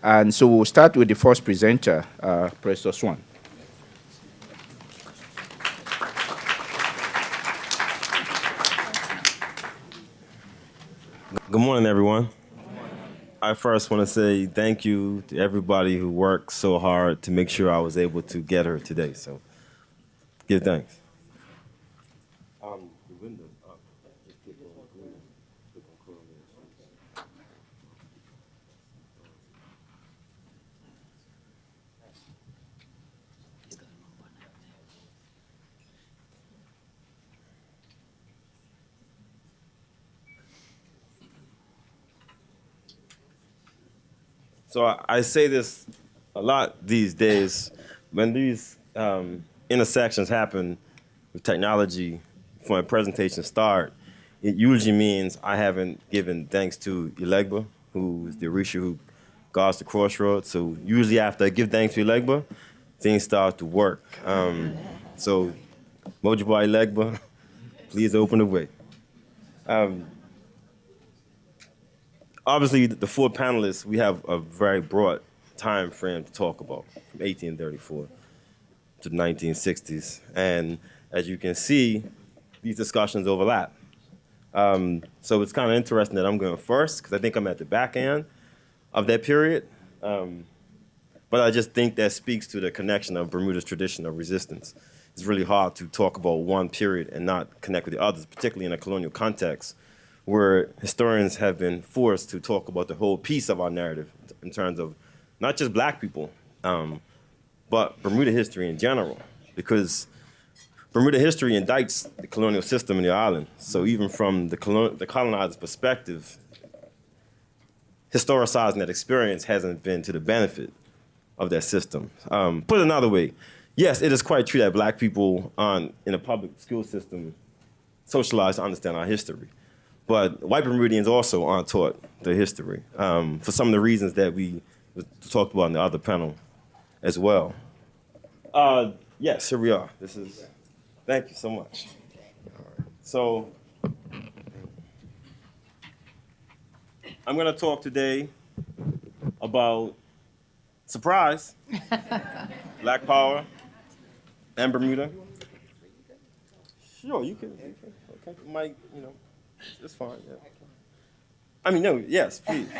And so we'll start with the first presenter, Professor Swan. Good morning, everyone. I first want to say thank you to everybody who worked so hard to make sure I was able to get her today. So, give thanks. The window's up. Just click on green. Click on correlation. So I say this a lot these days when these intersections happen with technology for a presentation start. It usually means I haven't given thanks to Elegba, who is the Orisha who guards the crossroads. So usually after I give thanks to Elegba, things start to work. So Mojiba Elegba, please open the way. Obviously, the four panelists, we have a very broad time frame to talk about, from 1834 to the 1960s. And as you can see, these discussions overlap. So it's kind of interesting that I'm going first, because I think I'm at the back end of that period. But I just think that speaks to the connection of Bermuda's tradition of resistance. It's really hard to talk about one period and not connect with the others, particularly in a colonial context, where historians have been forced to talk about the whole piece of our narrative in terms of not just black people, but Bermuda history in general, because Bermuda history indicts the colonial system in the island. So even from the colonizer's perspective, historicizing that experience hasn't been to the benefit of that system. Put another way, yes, it is quite true that black people in a public school system socialized to understand our history. But white Bermudians also aren't taught the history for some of the reasons that we talked about in the other panel as well. Yes, here we are. Thank you so much. So I'm going to talk today about, surprise, Black Power and Bermuda. Sure, you can. Okay, Mike, it's fine. Yeah. I mean, no, yes, please do.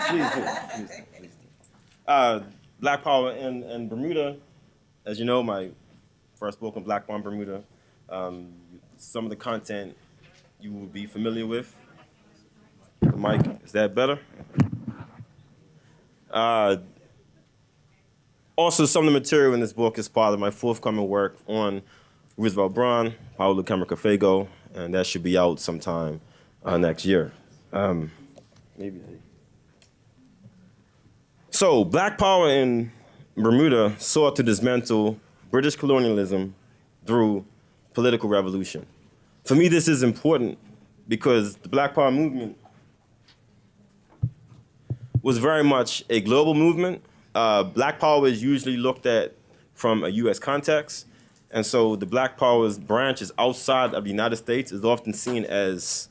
Black Power and Bermuda, as you know, my first book on Black Power in Bermuda. Some of the content you will be familiar with. Mike, is that better? Also, some of the material in this book is part of my forthcoming work on Roosevelt Braun, Paulo Cameron Cafego, and that should be out sometime next year. Maybe. So, Black Power in Bermuda sought to dismantle British colonialism through political revolution. For me, this is important because the Black Power movement was very much a global movement. Black Power is usually looked at from a U.S. context, and so the Black Power's branches outside of the United States is often seen as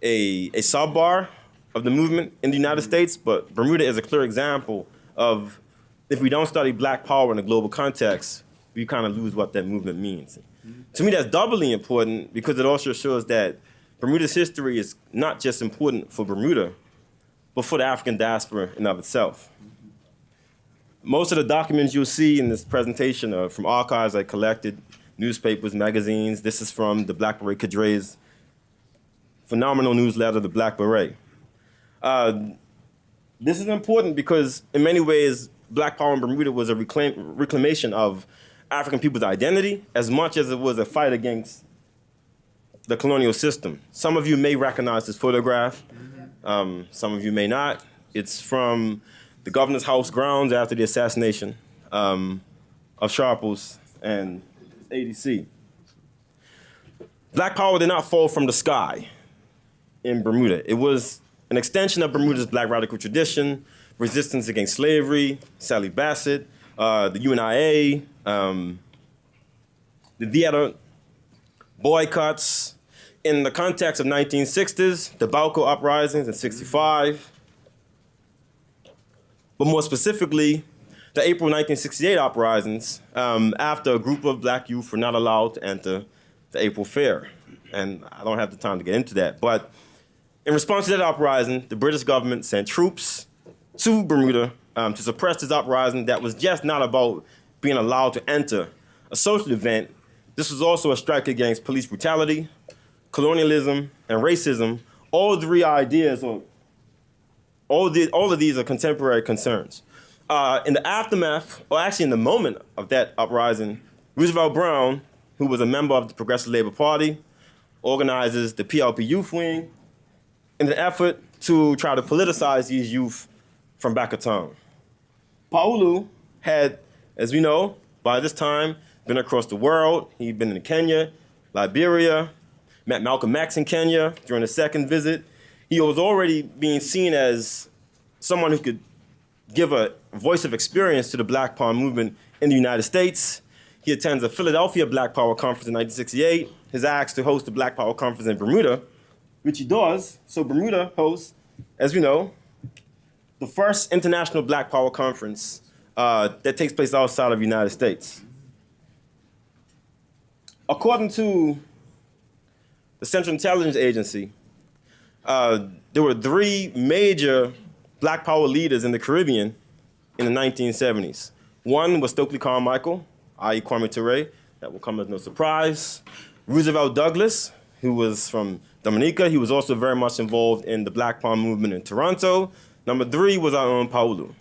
a sub-bar of the movement in the United States, but Bermuda is a clear example of if we don't study Black Power in a global context, we kind of lose what that movement means. To me, that's doubly important because it also shows that Bermuda's history is not just important for Bermuda, but for the African diaspora in of itself. Most of the documents you'll see in this presentation are from archives I collected, newspapers, magazines. This is from the Black Beret Cadre's phenomenal newsletter, The Black Beret. This is important because in many ways, Black Power in Bermuda was a reclamation of African people's identity as much as it was a fight against the colonial system. Some of you may recognize this photograph. Some of you may not. It's from the governor's house grounds after the assassination of Sharples and ADC. Black Power did not fall from the sky in Bermuda. It was an extension of Bermuda's Black radical tradition, resistance against slavery, Sally Bassett, the UNIA, the theater boycotts. In the context of 1960s, the Balco uprisings in 65, but more specifically, the April 1968 uprisings, after a group of black youth were not allowed to enter the April Fair. And I don't have the time to get into that. But in response to that uprising, the British government sent troops to Bermuda to suppress this uprising that was just not about being allowed to enter a social event. This was also a strike against police brutality, colonialism, and racism. All three ideas, or all of these are contemporary concerns. In the aftermath, or actually in the moment of that uprising, Roosevelt Brown, who was a member of the Progressive Labor Party, organizes the PLP Youth Wing in an effort to try to politicize these youth from back of town. Paulu had, as we know, by this time, been across the world. He'd been in Kenya, Liberia, met Malcolm X in Kenya during the second visit. He was already being seen as someone who could give a voice of experience to the Black Power movement in the United States. He attends a Philadelphia Black Power Conference in 1968. He's asked to host the Black Power Conference in Bermuda, which he does. So Bermuda hosts, as we know, the first international Black Power Conference that takes place outside of the United States. According to the Central Intelligence Agency, there were three major Black Power leaders in the Caribbean in the 1970s. One was Stokely Carmichael, i.e. Kwame Ture. That will come as no surprise. Roosevelt Douglas, who was from Dominica. He was also very much involved in the Black Power movement in Toronto. Number three was our own Paulu.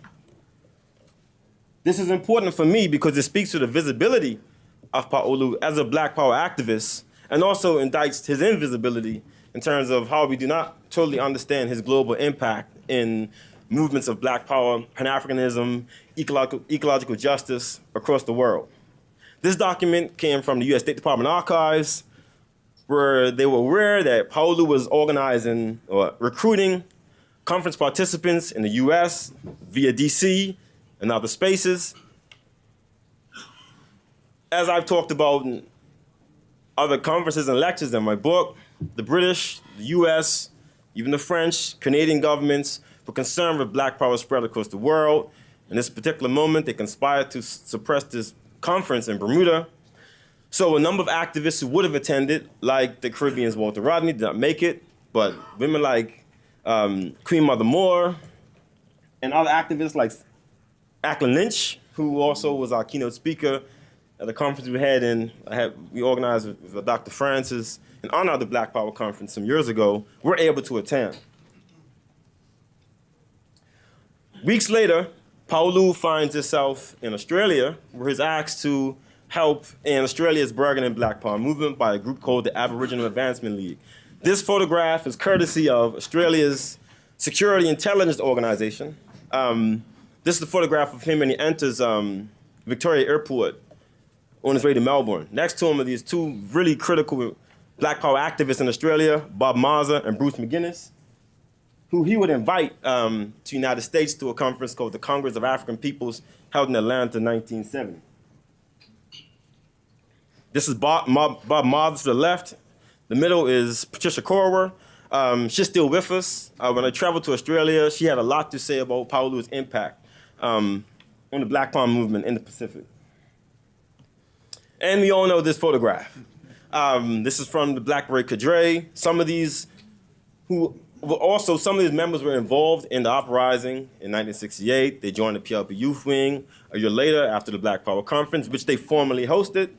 This is important for me because it speaks to the visibility of Paulu as a Black Power activist, and also indicts his invisibility in terms of how we do not totally understand his global impact in movements of Black Power, Pan-Africanism, ecological justice across the world. This document came from the US State Department Archives, where they were aware that Paulu was organizing or recruiting conference participants in the US via DC and other spaces. As I've talked about in other conferences and lectures in my book, the British, the US, even the French, Canadian governments were concerned with Black Power spread across the world. In this particular moment, they conspired to suppress this conference in Bermuda. So a number of activists who would have attended, like the Caribbean's Walter Rodney, did not make it, but women like Queen Mother Moore and other activists like Ackland Lynch, who also was our keynote speaker at the conference we organized with Dr. Francis in honor of the Black Power Conference some years ago, were able to attend. Weeks later, Paulu finds himself in Australia, where he's asked to help in Australia's burgeoning Black Power movement by a group called the Aboriginal Advancement League. This photograph is courtesy of Australia's Security Intelligence Organization. This is the photograph of him when he enters Victoria Airport on his way to Melbourne. Next to him are these two really critical Black Power activists in Australia, Bob Mazza and Bruce McGuinness, who he would invite to the United States to a conference called the Congress of African Peoples held in Atlanta in 1970. This is Bob Mazza to the left. The middle is Patricia Corwer. She's still with us. When I traveled to Australia, she had a lot to say about Paulu's impact on the Black Power movement in the Pacific. And we all know this photograph. This is from the Black Beret Cadre. Some of these members were involved in the uprising in 1968. They joined the PLP Youth Wing a year later after the Black Power Conference, which they formally hosted,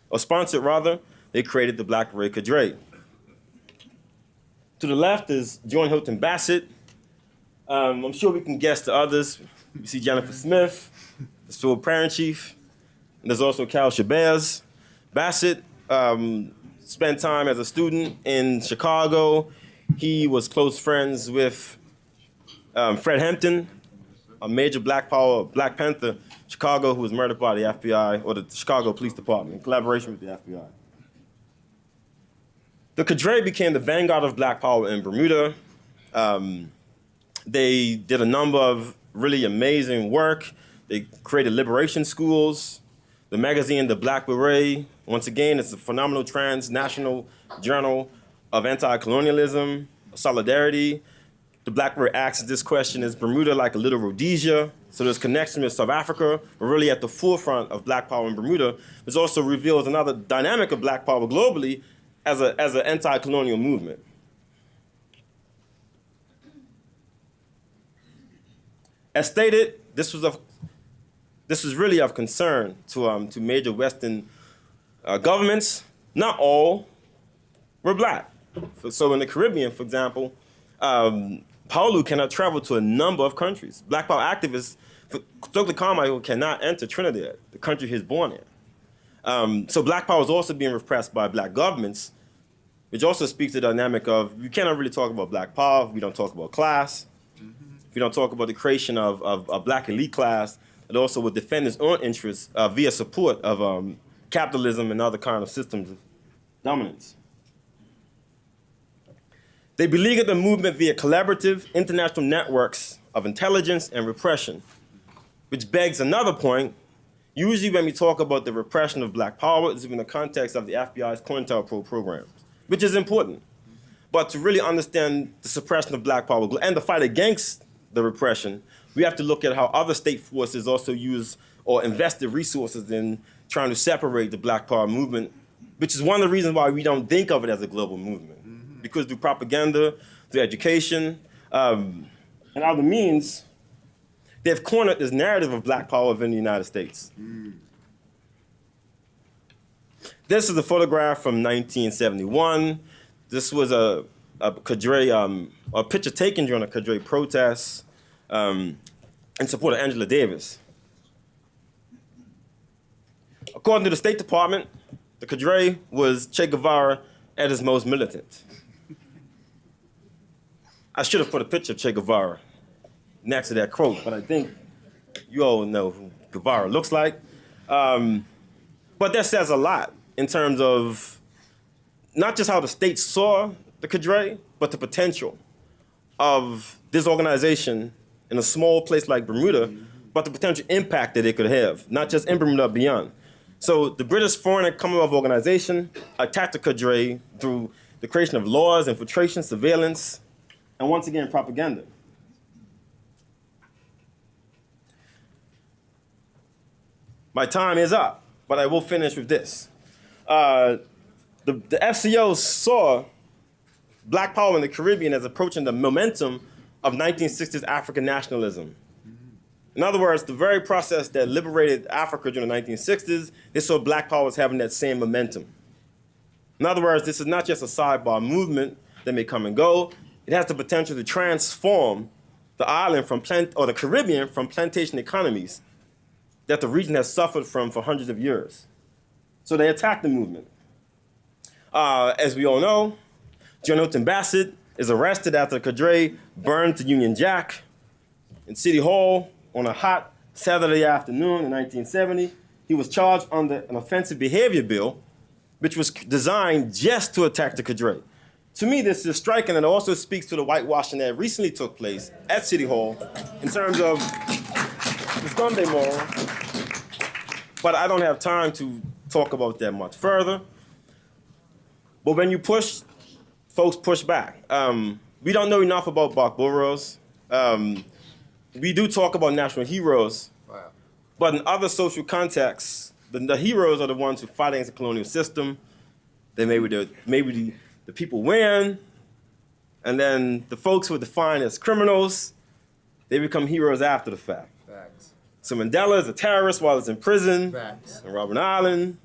or sponsored rather. They created the Black Beret Cadre. To the left is John Hilton Bassett. I'm sure we can guess the others. You see Jennifer Smith, the Phil Parent Chief, and there's also Cal Shabazz. Bassett spent time as a student in Chicago. He was close friends with Fred Hampton, a major Black Power, Black Panther, Chicago, who was murdered by the FBI, or the Chicago Police Department, in collaboration with the FBI. The Cadre became the vanguard of Black Power in Bermuda. They did a number of really amazing work. They created liberation schools. The magazine, The Black Beret, once again, it's a phenomenal transnational journal of anti-colonialism, solidarity. The Black Beret asks this question, is Bermuda like a little Rhodesia? So there's connection with South Africa. We're really at the forefront of black power in Bermuda, which also reveals another dynamic of black power globally as an anti-colonial movement. As stated, this was really of concern to major Western governments. Not all were black. So in the Caribbean, for example, Paulu cannot travel to a number of countries. Black power activists, Stokely Carmichael cannot enter Trinidad, the country he's born in. So black power is also being repressed by black governments, which also speaks to the dynamic of we cannot really talk about black power if we don't talk about class. If we don't talk about the creation of a black elite class, it also would defend its own interests via support of capitalism and other kind of systems of dominance. They beleaguered the movement via collaborative international networks of intelligence and repression, which begs another point. Usually when we talk about the repression of black power, it's in the context of the FBI's COINTELPRO programs, which is important. But to really understand the suppression of black power and the fight against the repression, we have to look at how other state forces also use or invested resources in trying to separate the black power movement, which is one of the reasons why we don't think of it as a global movement. Because through propaganda, through education, and other means, they've cornered this narrative of black power within the United States. This is a photograph from 1971. This was a picture taken during a Cadre protest in support of Angela Davis. According to the State Department, the Cadre was Che Guevara at his most militant. I should have put a picture of Che Guevara next to that quote, but I think you all know who Guevara looks like. But that says a lot in terms of not just how the state saw the Cadre, but the potential of this organization in a small place like Bermuda, but the potential impact that it could have, not just in Bermuda, beyond. So the British Foreign and Commonwealth Organization attacked the Cadre through the creation of laws, infiltration, surveillance, and once again, propaganda. My time is up, but I will finish with this. The FCO saw black power in the Caribbean as approaching the momentum of 1960s African nationalism. In other words, the very process that liberated Africa during the 1960s, they saw black power as having that same momentum. In other words, this is not just a sidebar movement that may come and go. It has the potential to transform the island or the Caribbean from plantation economies that the region has suffered from for hundreds of years. So they attacked the movement. As we all know, John Hilton Bassett is arrested after the Cadre burned the Union Jack in City Hall on a hot Saturday afternoon in 1970. He was charged under an offensive behavior bill, which was designed just to attack the Cadre. To me, this is striking, and it also speaks to the whitewashing that recently took place at City Hall in terms of the Sunday moral. But I don't have time to talk about that much further. But when you push, folks push back. We don't know enough about Bach Burroughs. We do talk about national heroes, wow. But in other social contexts, the heroes are the ones who fight against the colonial system. They maybe the people win, and then the folks who are defined as criminals, they become heroes after the fact. Facts. So Mandela is a terrorist while he's in prison. Facts. In Robben Island.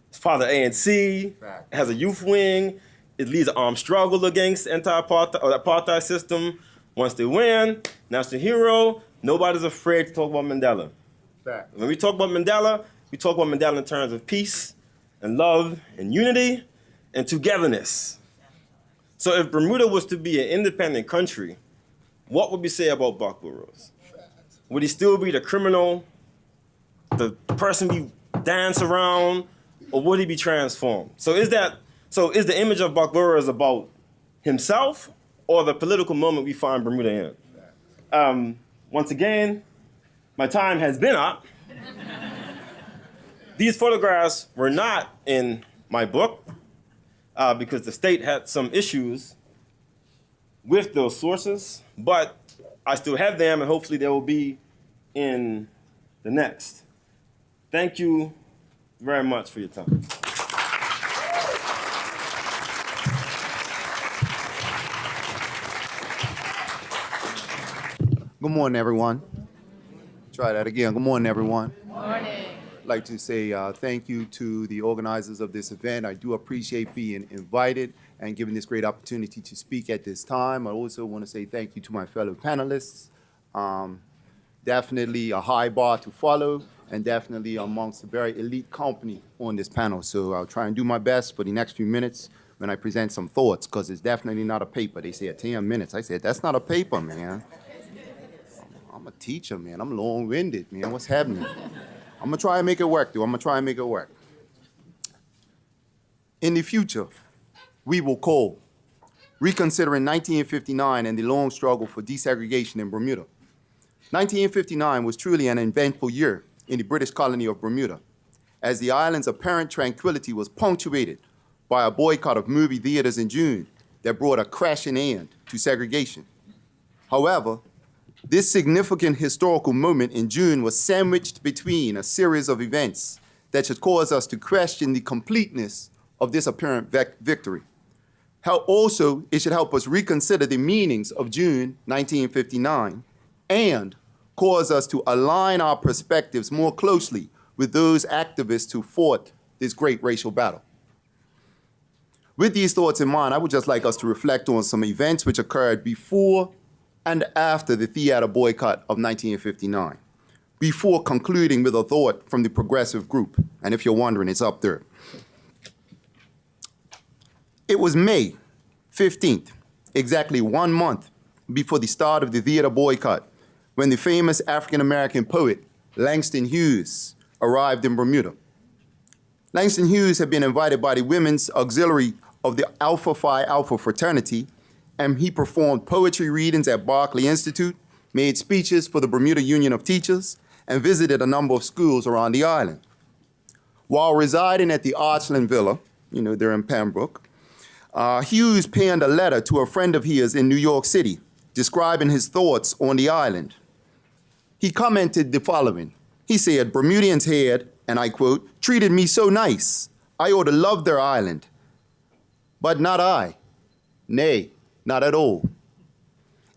He's part of the ANC. Facts. Has a youth wing. It leads an armed struggle against anti-apartheid system. Once they win, national hero, nobody's afraid to talk about Mandela. Facts. When we talk about Mandela, we talk about Mandela in terms of peace and love and unity and togetherness. So if Bermuda was to be an independent country, what would we say about Bach Burroughs? Would he still be the criminal, the person we dance around, or would he be transformed? So is the image of Bach Burroughs about himself or the political moment we find Bermuda in? Once again, my time has been up. These photographs were not in my book because the state had some issues with those sources, but I still have them, and hopefully they will be in the next. Thank you very much for your time. Good morning, everyone. Try that again. Good morning, everyone. Morning. I'd like to say thank you to the organizers of this event. I do appreciate being invited and given this great opportunity to speak at this time. I also want to say thank you to my fellow panelists. Definitely a high bar to follow and definitely amongst a very elite company on this panel. So I'll try and do my best for the next few minutes when I present some thoughts, because it's definitely not a paper. They said 10 minutes. I said, that's not a paper, man. I'm a teacher, man. I'm long-winded, man. What's happening? I'm going to try and make it work, though. I'm going to try and make it work. In the future, we will call reconsidering 1959 and the long struggle for desegregation in Bermuda. 1959 was truly an eventful year in the British colony of Bermuda, as the island's apparent tranquility was punctuated by a boycott of movie theaters in June that brought a crashing end to segregation. However, this significant historical moment in June was sandwiched between a series of events that should cause us to question the completeness of this apparent victory. Also, it should help us reconsider the meanings of June 1959 and cause us to align our perspectives more closely with those activists who fought this great racial battle. With these thoughts in mind, I would just like us to reflect on some events which occurred before and after the theater boycott of 1959, before concluding with a thought from the progressive group. And if you're wondering, it's up there. It was May 15th, exactly 1 month before the start of the theater boycott, when the famous African-American poet Langston Hughes arrived in Bermuda. Langston Hughes had been invited by the Women's Auxiliary of the Alpha Phi Alpha fraternity, and he performed poetry readings at Berkeley Institute, made speeches for the Bermuda Union of Teachers, and visited a number of schools around the island. While residing at the Archland Villa, they're in Pembroke, Hughes penned a letter to a friend of his in New York City, describing his thoughts on the island. He commented the following. He said, "Bermudians had, and I quote, treated me so nice. I ought to love their island. But not I. Nay, not at all."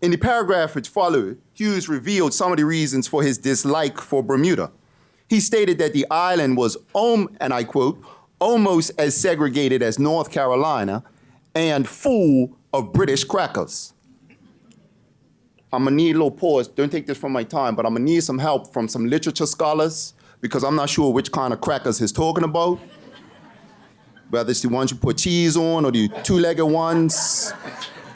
In the paragraph which followed, Hughes revealed some of the reasons for his dislike for Bermuda. He stated that the island was, and I quote, almost as segregated as North Carolina and full of British crackers. I'm gonna need a little pause. Don't take this from my time, but I'm gonna need some help from some literature scholars because I'm not sure which kind of crackers he's talking about. Whether it's the ones you put cheese on or the two-legged ones.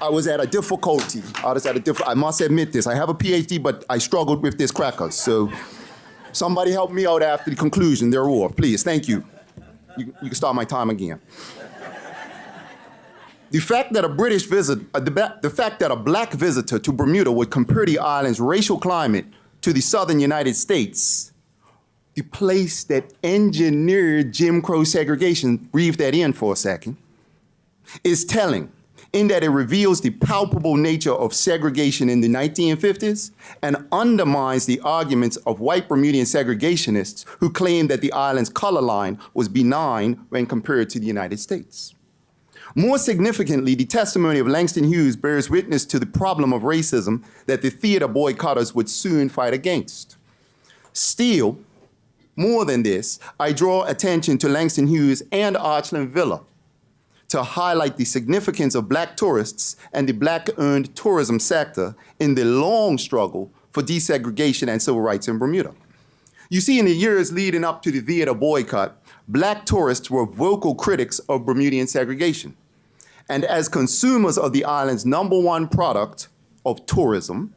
I was at a difficulty. I must admit this. I have a PhD, but I struggled with this crackers. So somebody help me out after the conclusion thereof, please. Thank you. You can start my time again. The fact that a black visitor to Bermuda would compare the island's racial climate to the southern United States, the place that engineered Jim Crow segregation, breathe that in for a second, is telling in that it reveals the palpable nature of segregation in the 1950s and undermines the arguments of white Bermudian segregationists who claim that the island's color line was benign when compared to the United States. More significantly, the testimony of Langston Hughes bears witness to the problem of racism that the theater boycotters would soon fight against. Still, more than this, I draw attention to Langston Hughes and Archland Villa to highlight the significance of black tourists and the black-owned tourism sector in the long struggle for desegregation and civil rights in Bermuda. You see, in the years leading up to the theater boycott, black tourists were vocal critics of Bermudian segregation. And as consumers of the island's #1 product of tourism,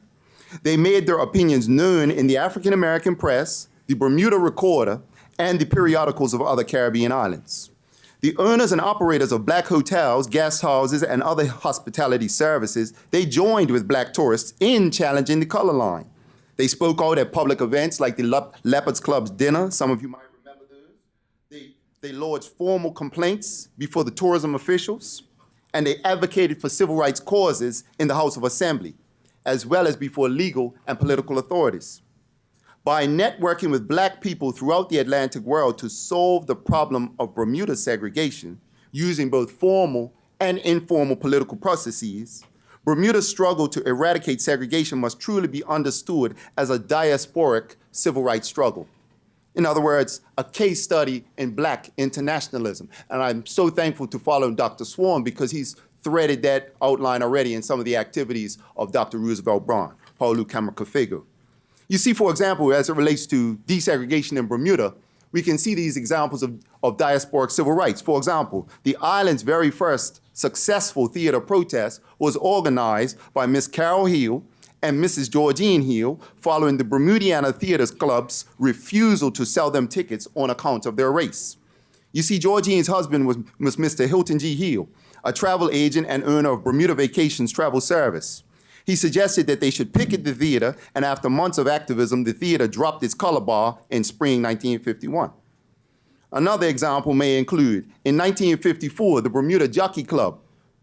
they made their opinions known in the African-American press, the Bermuda Recorder, and the periodicals of other Caribbean islands. The owners and operators of black hotels, guest houses, and other hospitality services, they joined with black tourists in challenging the color line. They spoke out at public events like the Leopards Club's dinner. Some of you might remember those. They lodged formal complaints before the tourism officials, and they advocated for civil rights causes in the House of Assembly, as well as before legal and political authorities. by networking with black people throughout the Atlantic world to solve the problem of Bermuda segregation using both formal and informal political processes, Bermuda's struggle to eradicate segregation must truly be understood as a diasporic civil rights struggle. In other words, a case study in black internationalism. And I'm so thankful to follow Dr. Swan because he's threaded that outline already in some of the activities of Dr. Roosevelt Braun, Paulo Camargo. You see, for example, as it relates to desegregation in Bermuda, we can see these examples of diasporic civil rights. For example, the island's very first successful theater protest was organized by Miss Carol Hill and Mrs. Georgine Hill following the Bermudiana Theater Club's refusal to sell them tickets on account of their race. You see, Georgine's husband was Mr. Hilton G. Hill, a travel agent and owner of Bermuda Vacations Travel Service. He suggested that they should picket the theater, and after months of activism, the theater dropped its color bar in spring 1951. Another example may include, in 1954, the Bermuda Jockey Club,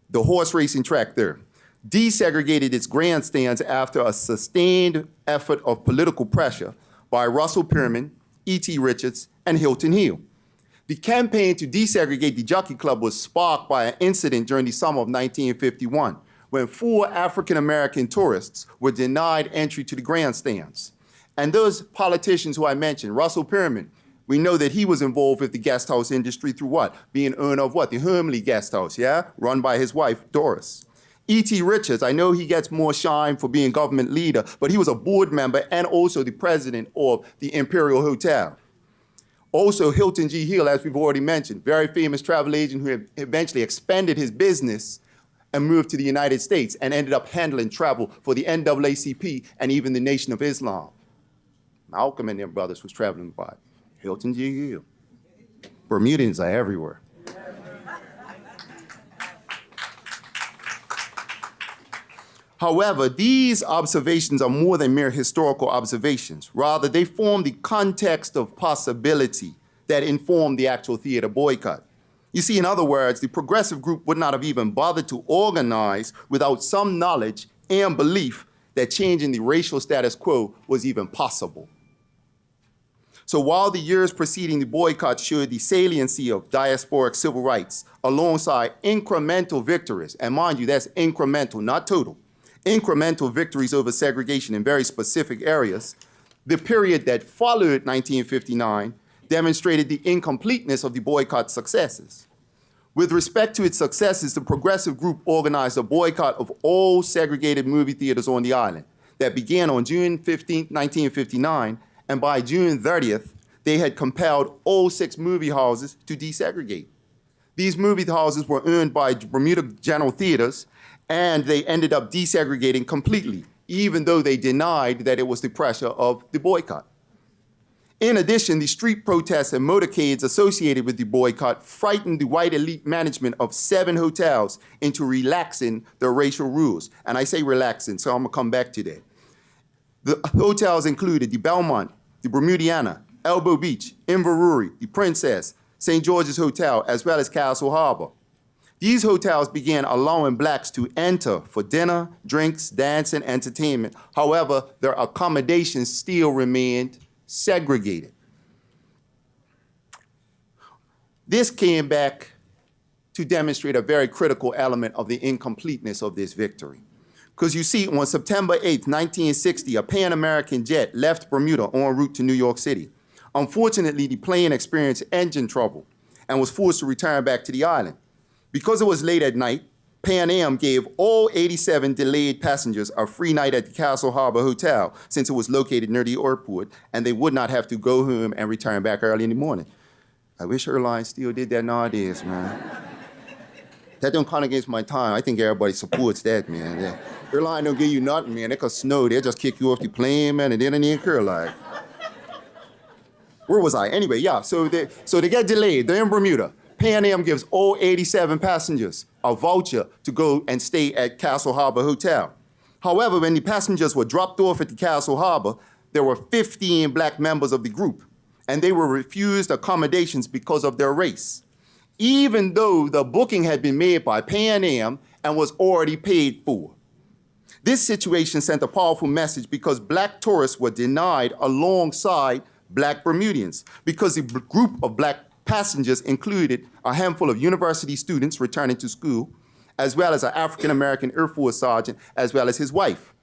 the horse racing track there, desegregated its grandstands after a sustained effort of political pressure by Russell Pierman, E.T. Richards, and Hilton Hill. The campaign to desegregate the Jockey Club was sparked by an incident during the summer of 1951, when 4 African-American tourists were denied entry to the grandstands. And those politicians who I mentioned, Russell Pierman, we know that he was involved with the guest house industry through what? Being owner of what? The Hermley Guest House, yeah? Run by his wife, Doris. E.T. Richards, I know he gets more shine for being government leader, but he was a board member and also the president of the Imperial Hotel. Also, Hilton G. Hill, as we've already mentioned, very famous travel agent who eventually expanded his business and moved to the United States and ended up handling travel for the NAACP and even the Nation of Islam. Malcolm and them brothers was traveling by. Hilton G. Hill. Bermudians are everywhere. However, these observations are more than mere historical observations. Rather, they form the context of possibility that informed the actual theater boycott. You see, in other words, the progressive group would not have even bothered to organize without some knowledge and belief that changing the racial status quo was even possible. So while the years preceding the boycott showed the saliency of diasporic civil rights alongside incremental victories, and mind you, that's incremental, not total, incremental victories over segregation in very specific areas, the period that followed 1959 demonstrated the incompleteness of the boycott's successes. With respect to its successes, the progressive group organized a boycott of all segregated movie theaters on the island that began on June 15, 1959, and by June 30th, they had compelled all 6 movie houses to desegregate. These movie houses were owned by Bermuda General Theaters, and they ended up desegregating completely, even though they denied that it was the pressure of the boycott. In addition, the street protests and motorcades associated with the boycott frightened the white elite management of 7 hotels into relaxing their racial rules. And I say relaxing, so I'm gonna come back to that. The hotels included the Belmont, the Bermudiana, Elbow Beach, Inverurie, the Princess, St. George's Hotel, as well as Castle Harbor. These hotels began allowing blacks to enter for dinner, drinks, dance, and entertainment. However, their accommodations still remained segregated. This came back to demonstrate a very critical element of the incompleteness of this victory. Because you see, on September 8th, 1960, a Pan-American jet left Bermuda en route to New York City. Unfortunately, the plane experienced engine trouble and was forced to return back to the island. Because it was late at night, Pan Am gave all 87 delayed passengers a free night at the Castle Harbor Hotel since it was located near the airport and they would not have to go home and return back early in the morning. I wish airlines still did that nowadays, man. That don't count against my time. I think everybody supports that, man. Yeah. Airline don't give you nothing, man. It could snow. They'll just kick you off the plane, man, and they don't even care, like. Where was I? Anyway, yeah, so they get delayed. They're in Bermuda. Pan Am gives all 87 passengers a voucher to go and stay at Castle Harbor Hotel. However, when the passengers were dropped off at the Castle Harbor, there were 15 black members of the group, and they were refused accommodations because of their race, even though the booking had been made by Pan Am and was already paid for. This situation sent a powerful message because black tourists were denied alongside black Bermudians, because the group of black passengers included a handful of university students returning to school, as well as an African-American Air Force sergeant, as well as his wife.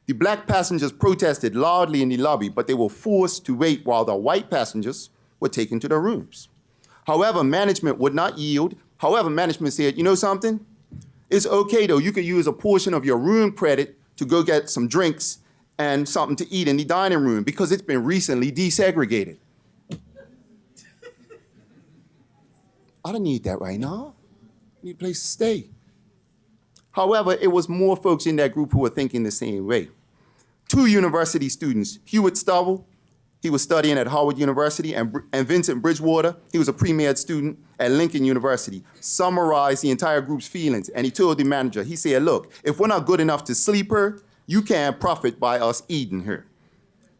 The black passengers protested loudly in the lobby, but they were forced to wait while the white passengers were taken to their rooms. However, management would not yield. However, management said, you know something? It's okay though, you could use a portion of your room credit to go get some drinks and something to eat in the dining room because it's been recently desegregated. I don't need that right now. I need a place to stay. However, it was more folks in that group who were thinking the same way. 2 university students, Hewitt Stovall, he was studying at Howard University, and Vincent Bridgewater, he was a pre-med student at Lincoln University, summarized the entire group's feelings, and he told the manager, he said, look, if we're not good enough to sleep her, you can't profit by us eating her.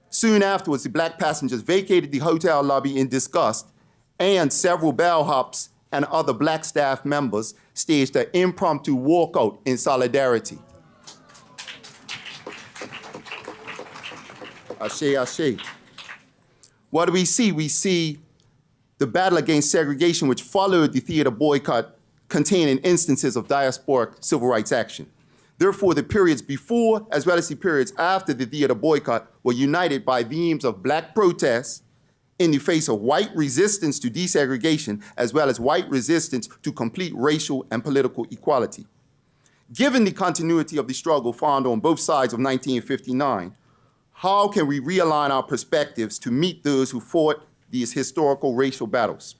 Soon afterwards, the black passengers vacated the hotel lobby in disgust, and several bellhops and other black staff members staged an impromptu walkout in solidarity. Ashe, ashe. What do we see? We see the battle against segregation, which followed the theater boycott, containing instances of diasporic civil rights action. Therefore, the periods before as well as the periods after the theater boycott were united by themes of black protests in the face of white resistance to desegregation, as well as white resistance to complete racial and political equality. Given the continuity of the struggle found on both sides of 1959, how can we realign our perspectives to meet those who fought these historical racial battles?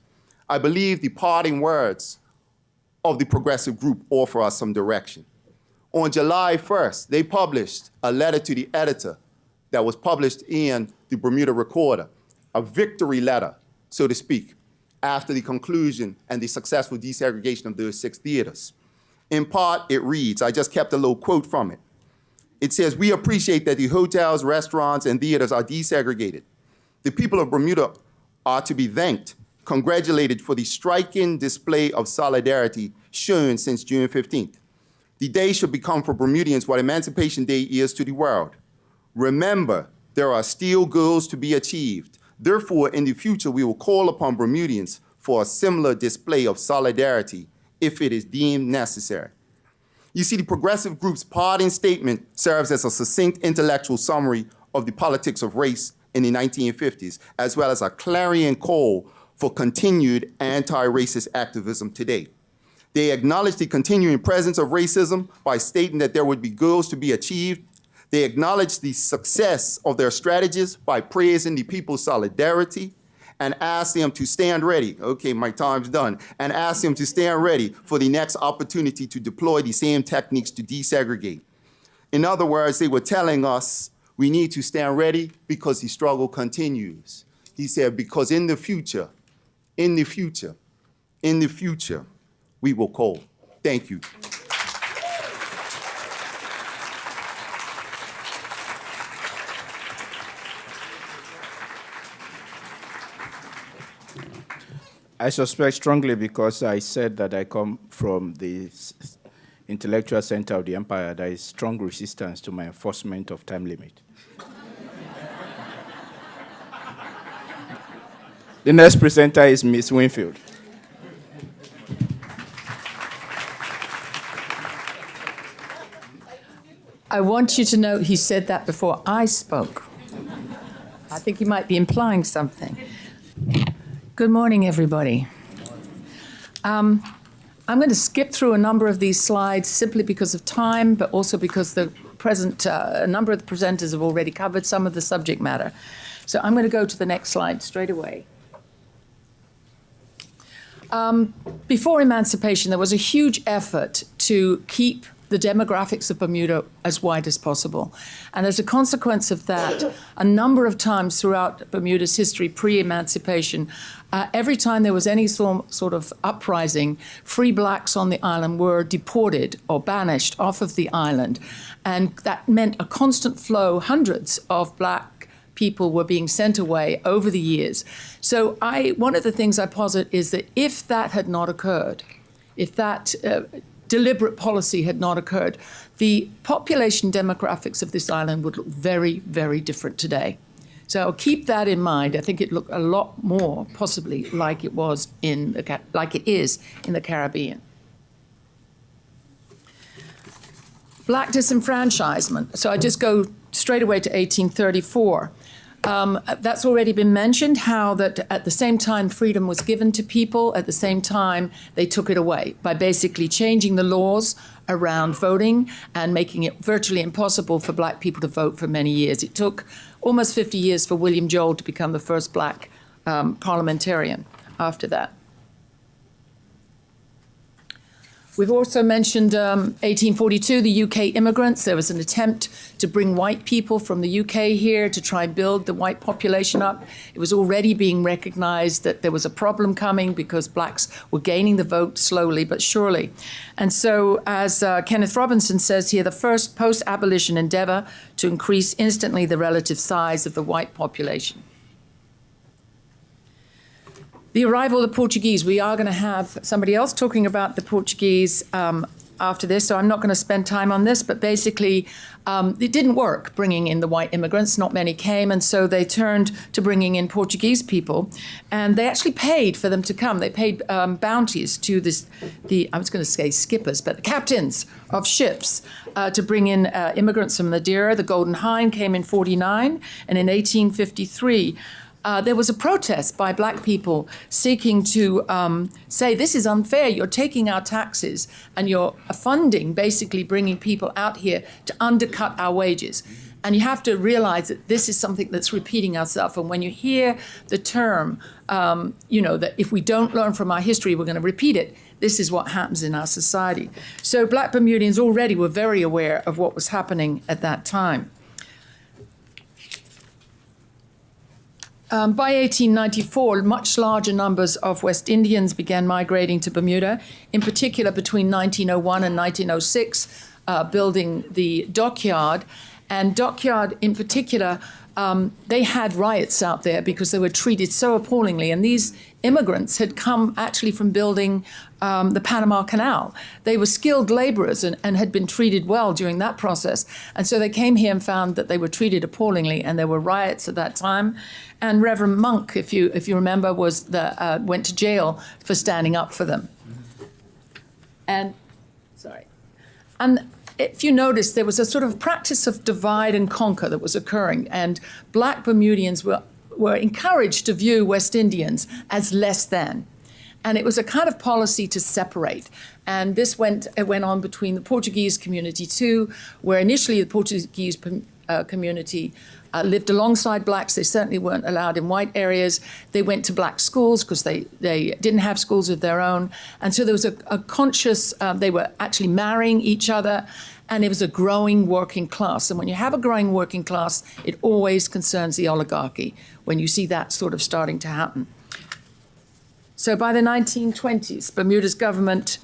I believe the parting words of the progressive group offer us some direction. On July 1st, they published a letter to the editor that was published in the Bermuda Recorder, a victory letter, so to speak, after the conclusion and the successful desegregation of those 6 theaters. In part, it reads, I just kept a little quote from it. It says, we appreciate that the hotels, restaurants, and theaters are desegregated. The people of Bermuda are to be thanked, congratulated for the striking display of solidarity shown since June 15th. The day should become for Bermudians what Emancipation Day is to the world. Remember, there are still goals to be achieved. Therefore, in the future, we will call upon Bermudians for a similar display of solidarity if it is deemed necessary. You see, the progressive group's parting statement serves as a succinct intellectual summary of the politics of race in the 1950s, as well as a clarion call for continued anti-racist activism today. They acknowledge the continuing presence of racism by stating that there would be goals to be achieved. They acknowledge the success of their strategies by praising the people's solidarity and ask them to stand ready. Okay, my time's done. And ask them to stand ready for the next opportunity to deploy the same techniques to desegregate. In other words, they were telling us we need to stand ready because the struggle continues. He said, because in the future, we will call. Thank you. I suspect strongly because I said that I come from the intellectual center of the empire, there is strong resistance to my enforcement of time limit. The next presenter is Ms. Winfield. I want you to know he said that before I spoke. I think he might be implying something. Good morning, everybody. I'm going to skip through a number of these slides simply because of time, but also because a number of the presenters have already covered some of the subject matter. So I'm going to go to the next slide straight away. Before emancipation, there was a huge effort to keep the demographics of Bermuda as wide as possible. And as a consequence of that, a number of times throughout Bermuda's history pre-emancipation, every time there was any sort of uprising, free blacks on the island were deported or banished off of the island. And that meant a constant flow. Hundreds of black people were being sent away over the years. So one of the things I posit is that if that had not occurred, if that deliberate policy had not occurred, the population demographics of this island would look very, very different today. So keep that in mind. I think it looked a lot more possibly like it was like it is in the Caribbean. Black disenfranchisement. So I just go straight away to 1834. That's already been mentioned, how that at the same time freedom was given to people, at the same time they took it away by basically changing the laws around voting and making it virtually impossible for black people to vote for many years. It took almost 50 years for William Joel to become the first black parliamentarian after that. We've also mentioned 1842, the UK immigrants. There was an attempt to bring white people from the UK here to try and build the white population up. It was already being recognized that there was a problem coming because blacks were gaining the vote slowly but surely. And so, as Kenneth Robinson says here, the first post-abolition endeavor to increase instantly the relative size of the white population. The arrival of the Portuguese. We are going to have somebody else talking about the Portuguese after this, so I'm not going to spend time on this, but basically it didn't work bringing in the white immigrants. Not many came, and so they turned to bringing in Portuguese people, and they actually paid for them to come. They paid bounties to I was going to say skippers, but the captains of ships to bring in immigrants from Madeira. The Golden Hind came in 49, and in 1853, there was a protest by black people seeking to say, this is unfair, you're taking our taxes and you're funding, basically bringing people out here to undercut our wages. And you have to realize that this is something that's repeating itself. And when you hear the term, that if we don't learn from our history, we're going to repeat it, this is what happens in our society. So black Bermudians already were very aware of what was happening at that time. By 1894, much larger numbers of West Indians began migrating to Bermuda, in particular between 1901 and 1906, building the dockyard. And dockyard in particular, they had riots out there because they were treated so appallingly. And these immigrants had come actually from building the Panama Canal. They were skilled laborers and had been treated well during that process. And so they came here and found that they were treated appallingly, and there were riots at that time. And Reverend Monk, if you remember, went to jail for standing up for them. And if you notice, there was a sort of practice of divide and conquer that was occurring, and black Bermudians were encouraged to view West Indians as less than. And it was a kind of policy to separate. And this went on between the Portuguese community too, where initially the Portuguese community lived alongside blacks. They certainly weren't allowed in white areas. They went to black schools because they didn't have schools of their own. And so there was a conscious, they were actually marrying each other, and it was a growing working class. And when you have a growing working class, it always concerns the oligarchy when you see that sort of starting to happen. So by the 1920s, Bermuda's government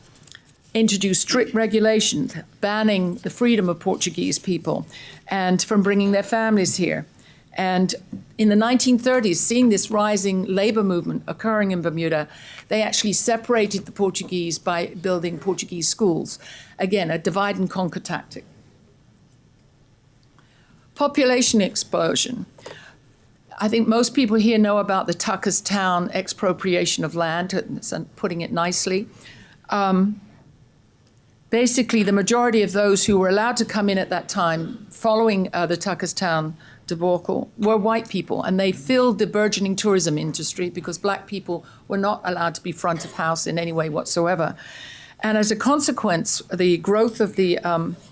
introduced strict regulations banning the freedom of Portuguese people and from bringing their families here. And in the 1930s, seeing this rising labor movement occurring in Bermuda, they actually separated the Portuguese by building Portuguese schools. Again, a divide and conquer tactic. Population explosion. I think most people here know about the Tucker's Town expropriation of land, putting it nicely. Basically, the majority of those who were allowed to come in at that time following the Tucker's Town debacle were white people, and they filled the burgeoning tourism industry because black people were not allowed to be front of house in any way whatsoever. And as a consequence, the growth of the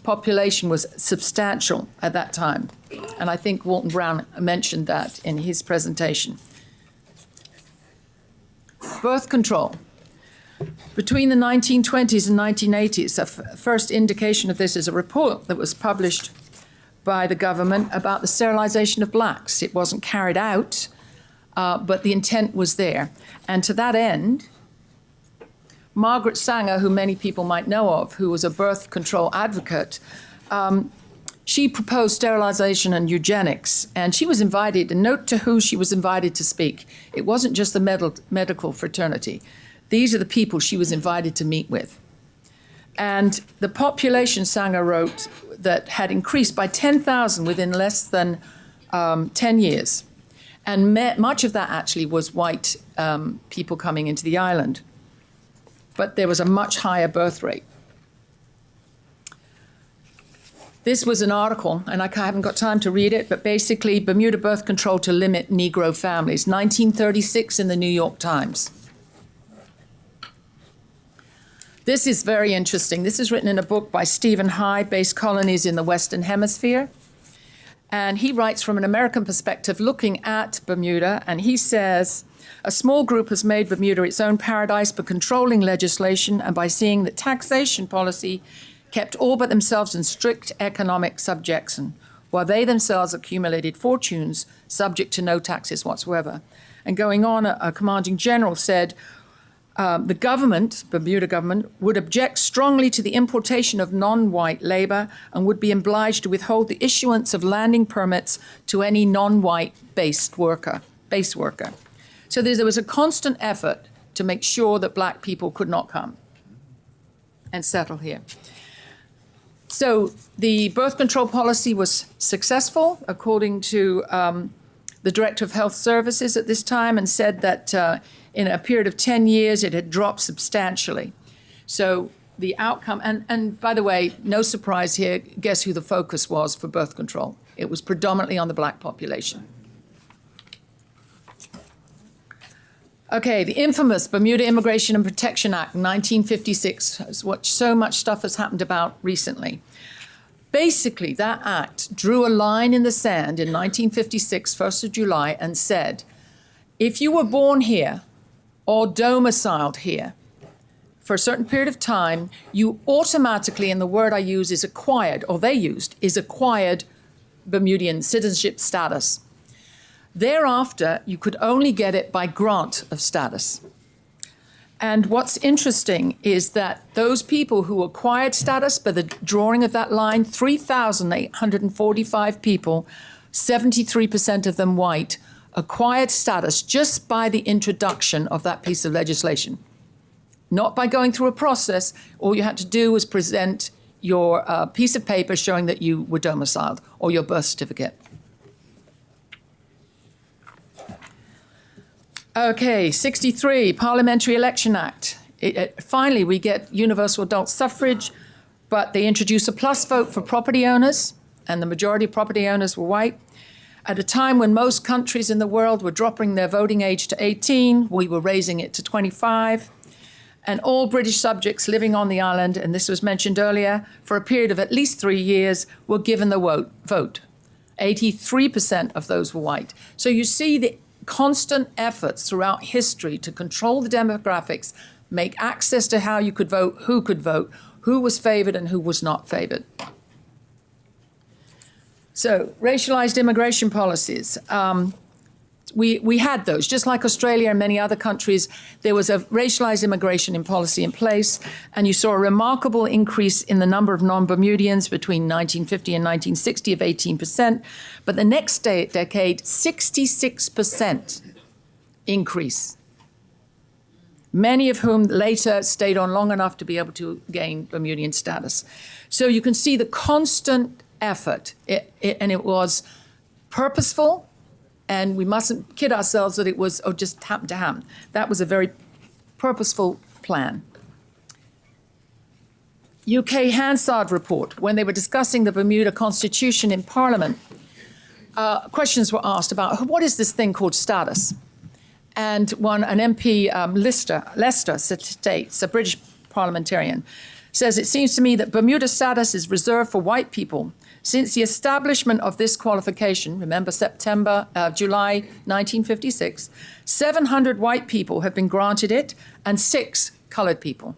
population was substantial at that time. And I think Walton Brown mentioned that in his presentation. Birth control. Between the 1920s and 1980s, the first indication of this is a report that was published by the government about the sterilization of blacks. It wasn't carried out, but the intent was there. And to that end, Margaret Sanger, who many people might know of, who was a birth control advocate, she proposed sterilization and eugenics, and she was invited, and note to who she was invited to speak. It wasn't just the medical fraternity. These are the people she was invited to meet with. And the population, Sanger wrote, that had increased by 10,000 within less than 10 years. And much of that actually was white people coming into the island. But there was a much higher birth rate. This was an article, and I haven't got time to read it, but basically Bermuda birth control to limit Negro families, 1936 in the New York Times. This is very interesting. This is written in a book by Stephen High, Base Colonies in the Western Hemisphere. And he writes from an American perspective looking at Bermuda, and he says, a small group has made Bermuda its own paradise by controlling legislation and by seeing that taxation policy kept all but themselves in strict economic subjection, while they themselves accumulated fortunes subject to no taxes whatsoever. And going on, a commanding general said, the government, Bermuda government, would object strongly to the importation of non-white labor and would be obliged to withhold the issuance of landing permits to any non-white base worker. So there was a constant effort to make sure that black people could not come and settle here. So the birth control policy was successful, according to the Director of Health Services at this time, and said that in a period of 10 years, it had dropped substantially. So the outcome, and by the way, no surprise here, guess who the focus was for birth control? It was predominantly on the black population. Okay, the infamous Bermuda Immigration and Protection Act, 1956, is what so much stuff has happened about recently. Basically, that act drew a line in the sand in 1956, 1st of July, and said, if you were born here or domiciled here for a certain period of time, you automatically, and the word I use is acquired, or they used, is acquired Bermudian citizenship status. Thereafter, you could only get it by grant of status. And what's interesting is that those people who acquired status by the drawing of that line, 3,845 people, 73% of them white, acquired status just by the introduction of that piece of legislation. Not by going through a process. All you had to do was present your piece of paper showing that you were domiciled, or your birth certificate. Okay, 63, Parliamentary Election Act. Finally, we get universal adult suffrage, but they introduce a plus vote for property owners, and the majority of property owners were white. At a time when most countries in the world were dropping their voting age to 18, we were raising it to 25. And all British subjects living on the island, and this was mentioned earlier, for a period of at least 3 years, were given the vote. 83% of those were white. So you see the constant efforts throughout history to control the demographics, make access to how you could vote, who was favored and who was not favored. So, racialized immigration policies. We had those, just like Australia and many other countries. There was a racialized immigration policy in place, and you saw a remarkable increase in the number of non-Bermudians between 1950 and 1960 of 18%, but the next decade, 66% increase, many of whom later stayed on long enough to be able to gain Bermudian status. So you can see the constant effort, and it was purposeful. And we mustn't kid ourselves that it was, just happened to happen. That was a very purposeful plan. UK Hansard report, when they were discussing the Bermuda Constitution in Parliament, questions were asked about what is this thing called status? And an MP, Lester states, a British parliamentarian, says, it seems to me that Bermuda status is reserved for white people. Since the establishment of this qualification, remember July 1956, 700 white people have been granted it and 6 colored people.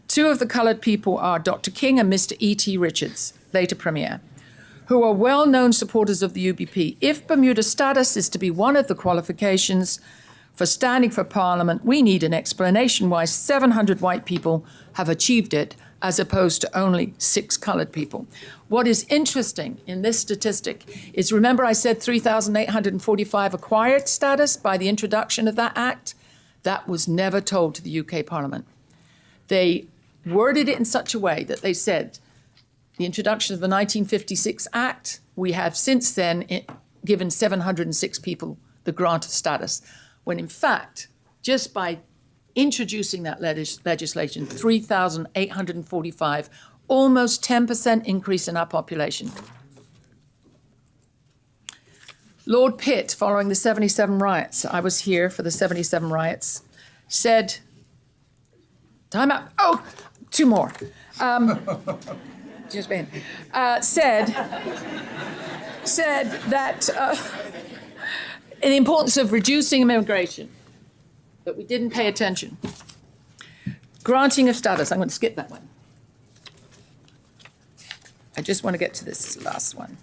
2 of the colored people are Dr. King and Mr. E.T. Richards, later Premier, who are well-known supporters of the UBP. If Bermuda status is to be one of the qualifications for standing for Parliament, we need an explanation why 700 white people have achieved it as opposed to only 6 colored people. What is interesting in this statistic is, remember I said 3,845 acquired status by the introduction of that act? That was never told to the UK Parliament. They worded it in such a way that they said, the introduction of the 1956 Act, we have since then given 706 people the grant of status, when in fact, just by introducing that legislation, 3,845, almost 10% increase in our population. Lord Pitt, following the 77 riots, I was here for the 77 riots, said, time out, oh, two more. Just been, said that the importance of reducing immigration, that we didn't pay attention. Granting of status, I'm going to skip that one. I just want to get to this last one.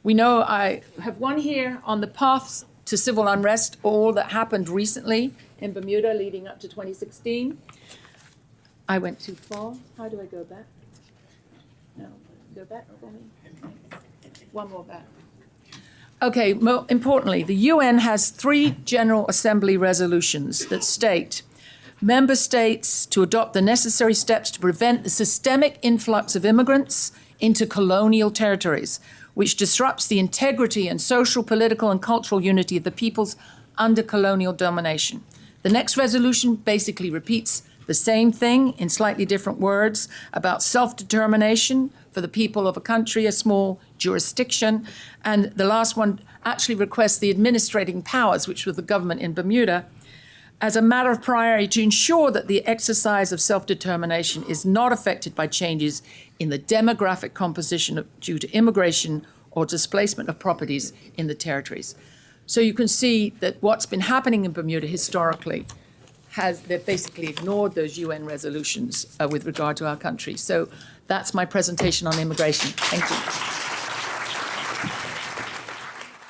We know I have one here on the paths to civil unrest, all that happened recently in Bermuda leading up to 2016. I went too far. How do I go back? No, go back for me. One more back. Okay, more importantly, the UN has 3 General Assembly resolutions that state member states to adopt the necessary steps to prevent the systemic influx of immigrants into colonial territories, which disrupts the integrity and social, political, and cultural unity of the peoples under colonial domination. The next resolution basically repeats the same thing in slightly different words about self-determination for the people of a country, a small jurisdiction. And the last one actually requests the administrating powers, which was the government in Bermuda, as a matter of priority to ensure that the exercise of self-determination is not affected by changes in the demographic composition due to immigration or displacement of properties in the territories. So you can see that what's been happening in Bermuda historically they've basically ignored those UN resolutions with regard to our country. So that's my presentation on immigration. Thank you.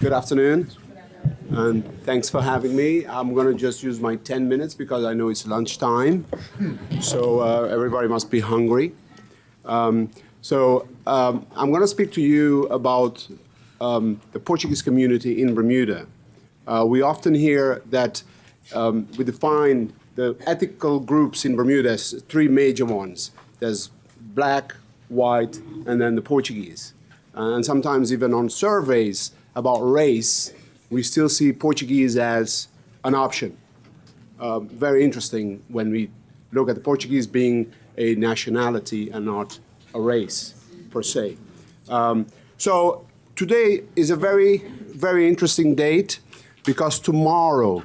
Good afternoon, and thanks for having me. I'm going to just use my 10 minutes because I know it's lunchtime, so everybody must be hungry. I'm going to speak to you about the Portuguese community in Bermuda. We often hear that we define the ethical groups in Bermuda as 3 major ones. There's black, white, and then the Portuguese. And sometimes even on surveys about race, we still see Portuguese as an option. Very interesting when we look at the Portuguese being a nationality and not a race per se. So today is a very, very interesting date because tomorrow,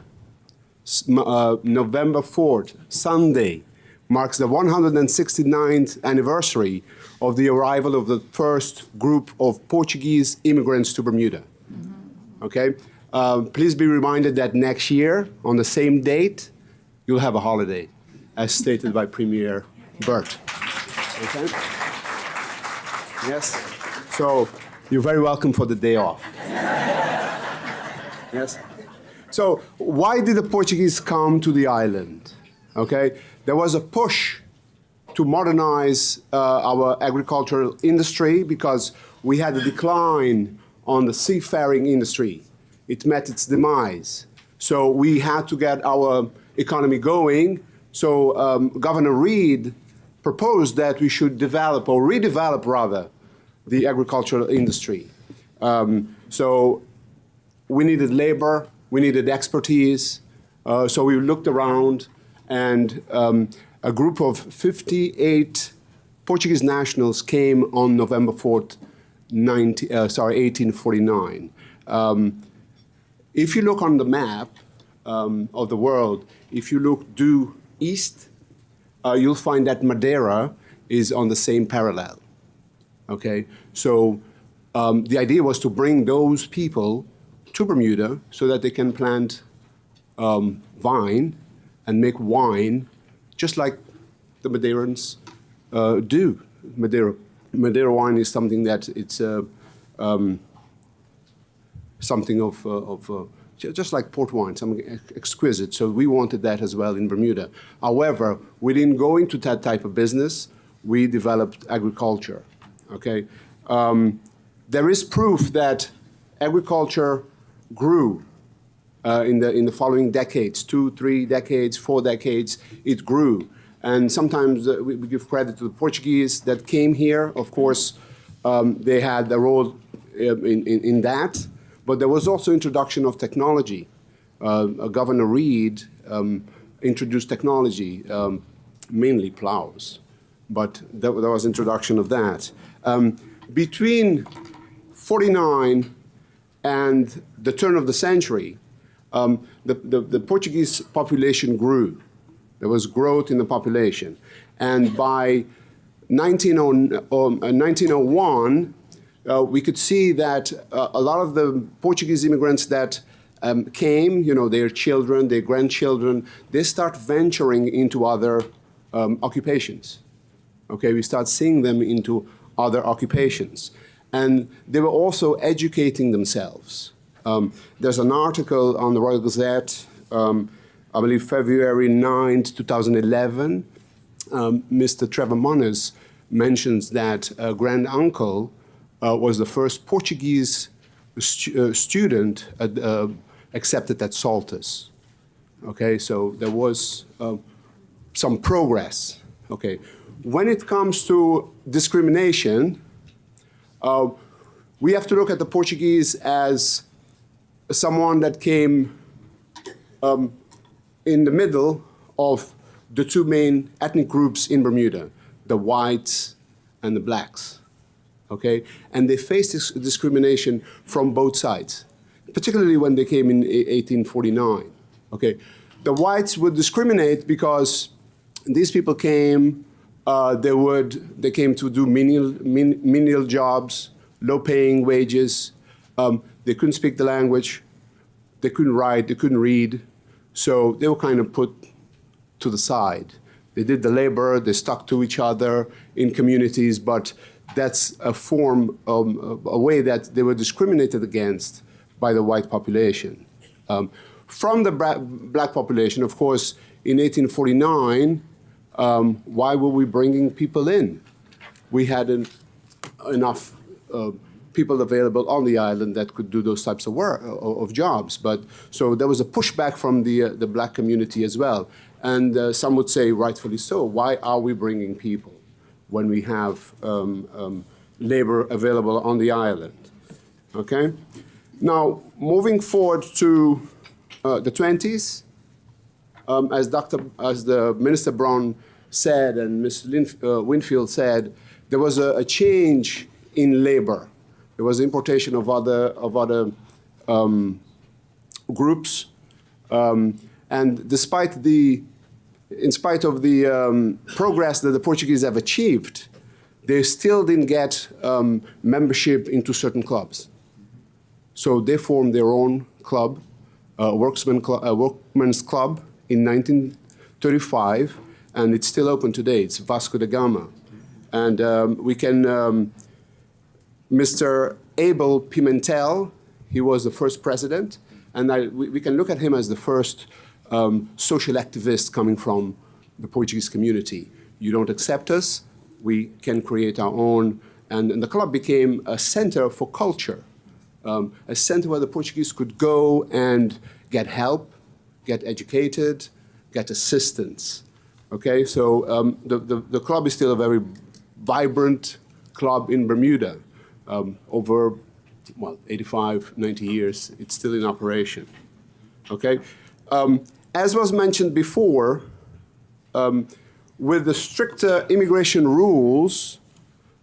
November 4th, Sunday, marks the 169th anniversary of the arrival of the first group of Portuguese immigrants to Bermuda. Okay? Please be reminded that next year, on the same date, you'll have a holiday, as stated by Premier Burt. Okay? Yes? So, you're very welcome for the day off. Yes? So, why did the Portuguese come to the island? Okay? There was a push to modernize our agricultural industry because we had a decline on the seafaring industry. It met its demise. So we had to get our economy going. So Governor Reid proposed that we should develop, or redevelop rather, the agricultural industry. So we needed labor, we needed expertise. So we looked around, and a group of 58 Portuguese nationals came on November 4th, 1849. If you look on the map of the world, if you look due east, you'll find that Madeira is on the same parallel. Okay, so the idea was to bring those people to Bermuda so that they can plant vine and make wine, just like the Madeirans do. Madeira wine is something that it's something of just like port wine, something exquisite. So we wanted that as well in Bermuda. However, we didn't go into that type of business. We developed agriculture. Okay, there is proof that agriculture grew in the following decades, 2, 3 decades, 4 decades. It grew, And sometimes we give credit to the Portuguese that came here. Of course, they had a role in that. But there was also introduction of technology. Governor Reed introduced technology, mainly plows. But there was introduction of that. Between 49 and the turn of the century, the Portuguese population grew. There was growth in the population. And by 1901, we could see that a lot of the Portuguese immigrants that came, their children, their grandchildren, they start venturing into other occupations. Okay, we start seeing them into other occupations. And they were also educating themselves. There's an article on the Royal Gazette, I believe February 9th, 2011. Mr. Trevor Moniz mentions that a grand-uncle was the first Portuguese student accepted at Saltus. Okay, so there was some progress. Okay, when it comes to discrimination, we have to look at the Portuguese as someone that came in the middle of the two main ethnic groups in Bermuda, the whites and the blacks. Okay, and they faced this discrimination from both sides, particularly when they came in 1849. Okay, the whites would discriminate because these people came. They came to do menial jobs, low-paying wages. They couldn't speak the language. They couldn't write. They couldn't read. So they were kind of put to the side. They did the labor. They stuck to each other in communities, but that's a form, a way that they were discriminated against by the white population. From the black population, of course, in 1849, why were we bringing people in? We had enough people available on the island that could do those types of work, of jobs. But so there was a pushback from the black community as well. And some would say, rightfully so, why are we bringing people when we have labor available on the island? Okay? Now, moving forward to the 20s, as the Minister Brown said and Ms. Winfield said, there was a change in labor. There was importation of other groups, and in spite of the progress that the Portuguese have achieved, they still didn't get membership into certain clubs. So they formed their own club, Workmen's Club, in 1935, and it's still open today. It's Vasco da Gama. And we can, Mr. Abel Pimentel, he was the first president, and we can look at him as the first social activist coming from the Portuguese community. You don't accept us, we can create our own. And the club became a center for culture, a center where the Portuguese could go and get help, get educated, get assistance. Okay, so the club is still a very vibrant club in Bermuda. Over, 85, 90 years, it's still in operation. Okay, as was mentioned before, with the stricter immigration rules,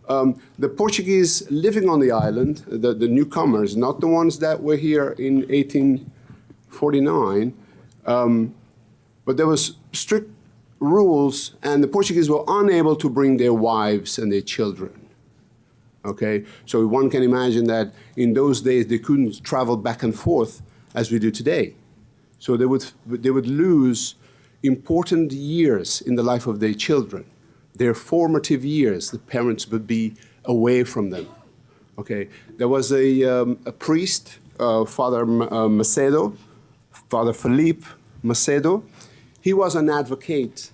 the Portuguese living on the island, the newcomers, not the ones that were here in 1849, but there was strict rules, and the Portuguese were unable to bring their wives and their children. Okay, so one can imagine that in those days they couldn't travel back and forth as we do today. So they would lose important years in the life of their children. Their formative years, the parents would be away from them. Okay, there was a priest, Father Macedo, Father Felipe Macedo. He was an advocate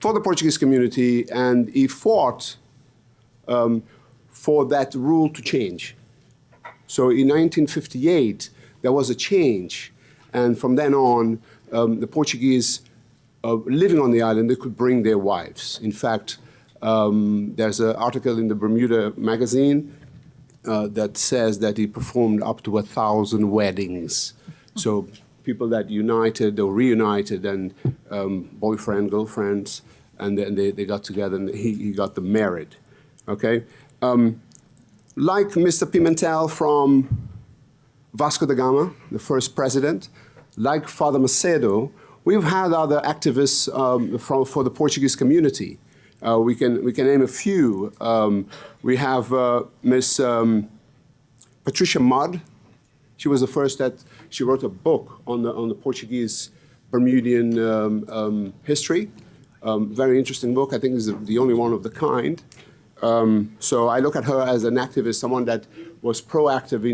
for the Portuguese community, and he fought for that rule to change. So in 1958, there was a change, and from then on, the Portuguese living on the island, they could bring their wives. In fact, there's an article in the Bermuda magazine that says that he performed up to 1,000 weddings. So people that united or reunited, and boyfriend, girlfriends, and then they got together and he got them married. Okay? Like Mr. Pimentel from Vasco da Gama, the first president, like Father Macedo, we've had other activists for the Portuguese community. We can name a few. We have Miss Patricia Mudd. She was the first that she wrote a book on the Portuguese Bermudian history. Very interesting book. I think it's the only one of the kind. So I look at her as an activist, someone that was proactive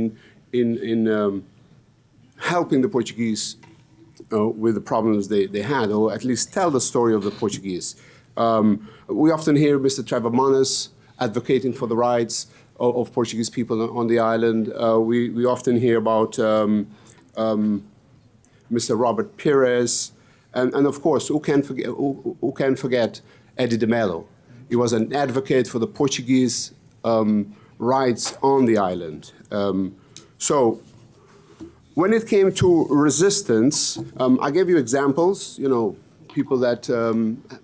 in helping the Portuguese with the problems they had, or at least tell the story of the Portuguese. We often hear Mr. Trevor Manas advocating for the rights of Portuguese people on the island. We often hear about Mr. Robert Pires, and of course, who can forget Eddie de Mello? He was an advocate for the Portuguese rights on the island. So when it came to resistance, I gave you examples, people that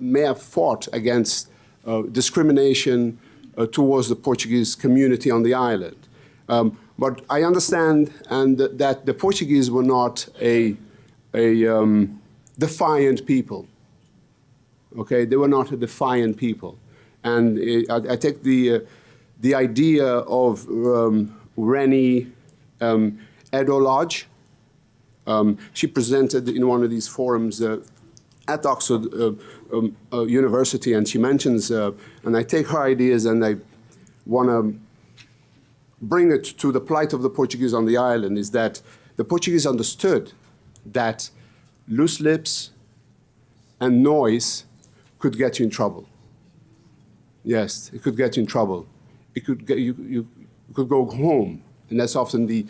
may have fought against discrimination towards the Portuguese community on the island. But I understand that the Portuguese were not a defiant people. Okay, they were not a defiant people. And I take the idea of Rennie Edo Lodge. She presented in one of these forums at Oxford University, and she mentions, and I take her ideas and I want to bring it to the plight of the Portuguese on the island, is that the Portuguese understood that loose lips and noise could get you in trouble. Yes, it could get you in trouble. It could get you could go home, and that's often the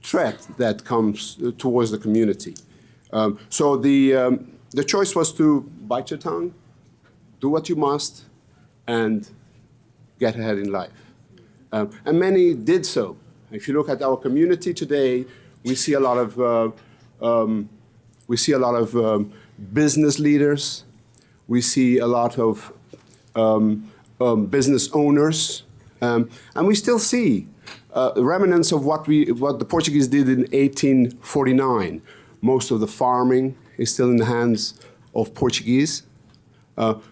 threat that comes towards the community. So the choice was to bite your tongue, do what you must, and get ahead in life. And many did so. If you look at our community today, we see a lot of business leaders. We see a lot of business owners, and we still see remnants of what the Portuguese did in 1849. Most of the farming is still in the hands of Portuguese.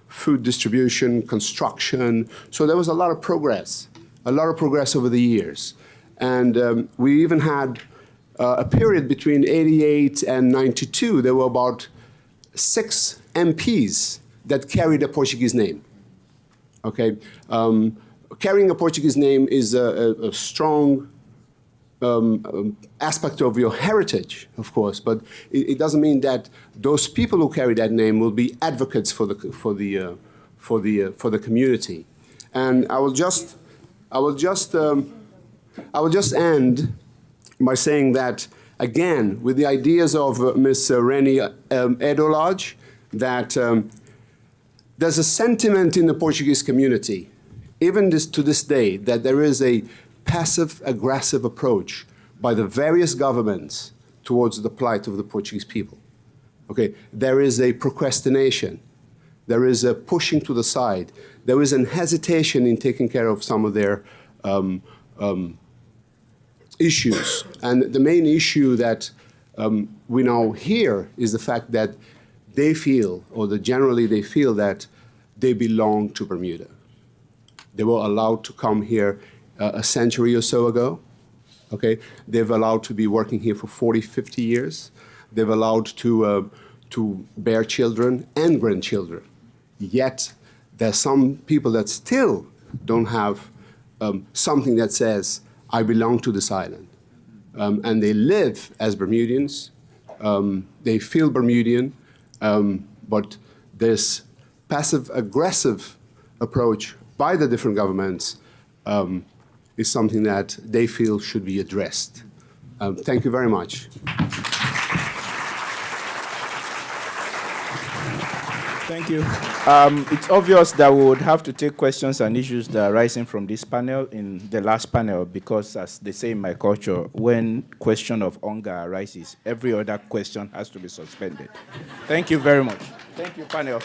Food distribution, construction. So there was a lot of progress over the years. And we even had a period between 88 and 92. There were about 6 MPs that carried a Portuguese name. Okay, carrying a Portuguese name is a strong aspect of your heritage, of course, but it doesn't mean that those people who carry that name will be advocates for the community. And I will just end by saying that again with the ideas of Ms. Rennie Edo Lodge, that there's a sentiment in the Portuguese community, even to this day, that there is a passive-aggressive approach by the various governments towards the plight of the Portuguese people. Okay, there is a procrastination. There is a pushing to the side. There is an hesitation in taking care of some of their issues. And the main issue that we now hear is the fact that they feel, or generally they feel, that they belong to Bermuda. They were allowed to come here a century or so ago. Okay, they've allowed to be working here for 40, 50 years. They've allowed to bear children and grandchildren. Yet there's some people that still don't have something that says, I belong to this island. And they live as Bermudians. They feel Bermudian, but this passive-aggressive approach by the different governments is something that they feel should be addressed. Thank you very much. Thank you. It's obvious that we would have to take questions and issues that are rising from this panel in the last panel because, as they say in my culture, when question of hunger arises, every other question has to be suspended. Thank you very much. Thank you, panel.